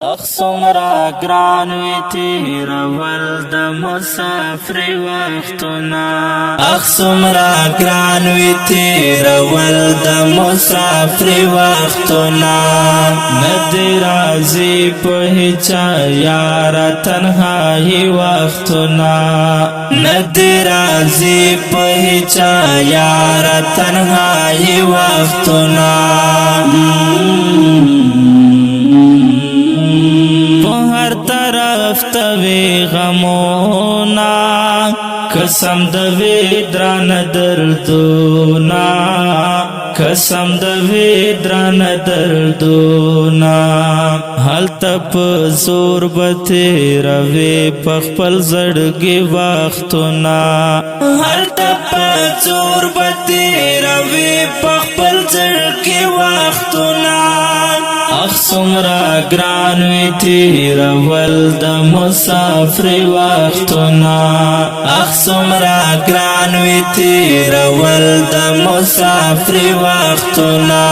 اخسمرا گران وی تیرول د مسافر وختنا اخسمرا گران وی تیرول د مسافر وختنا ندی رازی په هچا یار تنهایی وختنا ندی رازی په هچا یار تنهایی وختنا طرف غمونا قسم دوی دران دردونا قسم دوی دران دردونا حال تپ زور بتی روی پخپل زڑگی وقتنا حال تپ زور بتی روی پخپل زڑگی وقتنا اخسمرا گران وی تیرول د مسافر وختنا اخسمرا گران وی تیرول د مسافر وختنا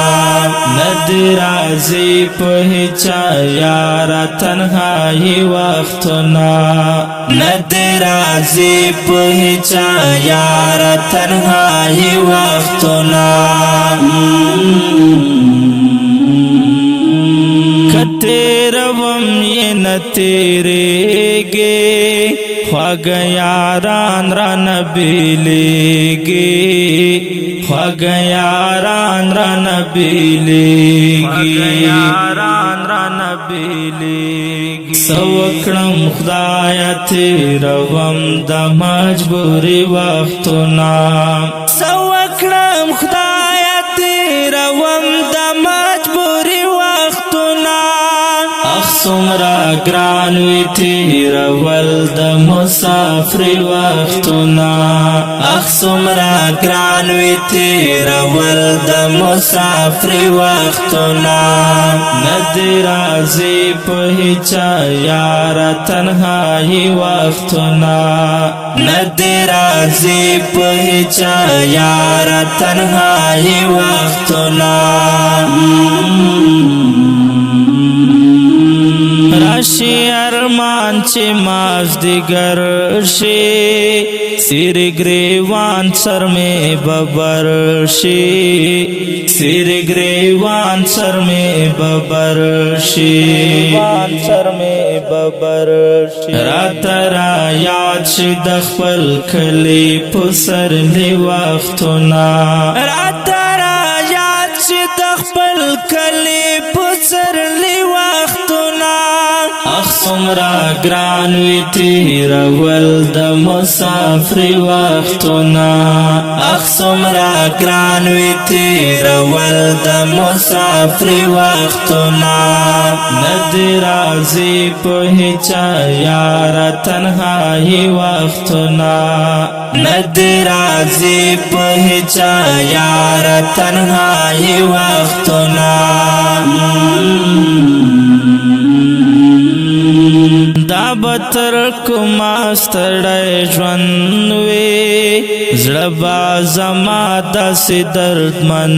ندی رازی په هچا یار تنهایی وختنا ندی رازی په هچا یار تنهایی وختنا تیروم یہ نہ تیرے گے خواگ یاران را نبیلے گے خواگ یاران را نبیلے گے سوکڑم خدایا تیروم دا مجبوری وقتنا سوکڑم خدایا تیروم دا مجبوری وقتنا اخسمرا گران وی تیرول د مسافر وختنا اخسمرا گران وی تیرول د مسافر وختنا ندی رازی په هچا یار تنهایی وختنا ندی رازی په هچا یار تنهایی وختنا راشی ارمان چه ماز دیگر شی سیر گریوان سر میں ببر شی سیر گریوان سر میں ببر شی رات را یاد شی دخپل کلی پسر لی وقتنا رات را یاد شی دخپل کلی پسر لی وقتنا اخسمرا گران وی تیرول د مسافر وختنا اخسمرا گران وی تیرول د مسافر وختنا ندی رازی په هچا یار تنهایی وختنا ندی رازی په هچا یار تنهایی وختنا دا بتر کما ستړی ژوند وی زړه با زما داسې دردمن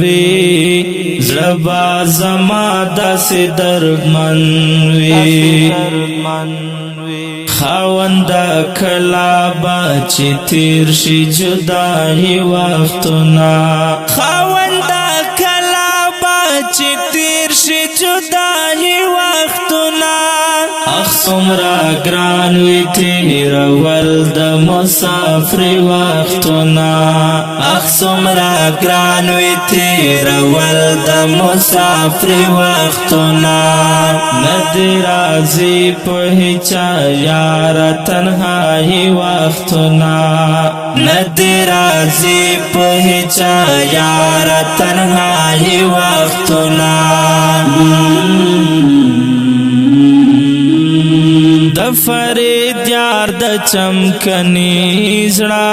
وی زړه با زما داسې دردمن وی خاوند کلا با چې تیر شي جدایي وختنا خاوند کلا با چې تیر شي جدایي وختنا اخسمرا گران وی تیرول د مسافر وختنا اخسمرا گران وی تیرول د مسافر وختنا ندی رازی په هچا یار تنهایی وختنا ندی رازی په هچا یار تنهایی وختنا د فرید یار د چمکنی زړه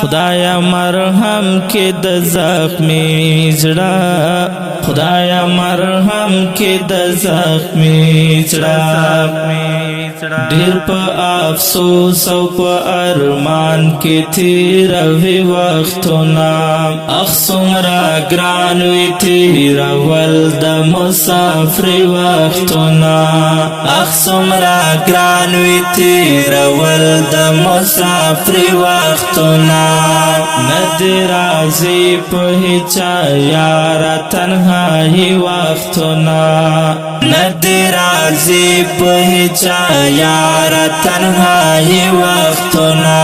خدایا مرهم کې د زخمی زړه خدایا مرهم کې د زخمی زړه ډیر په افسوس او په ارمان کې تیروي وختونه اخ څومره ګران وي تیرول د مسافر وختونه اخ څومره ګران وي تیرول د مسافر وختونه نه دې راځي په هیچا یاره تنهایي وختونه نه دې راځي په هیچا یاره تنهایي وختونه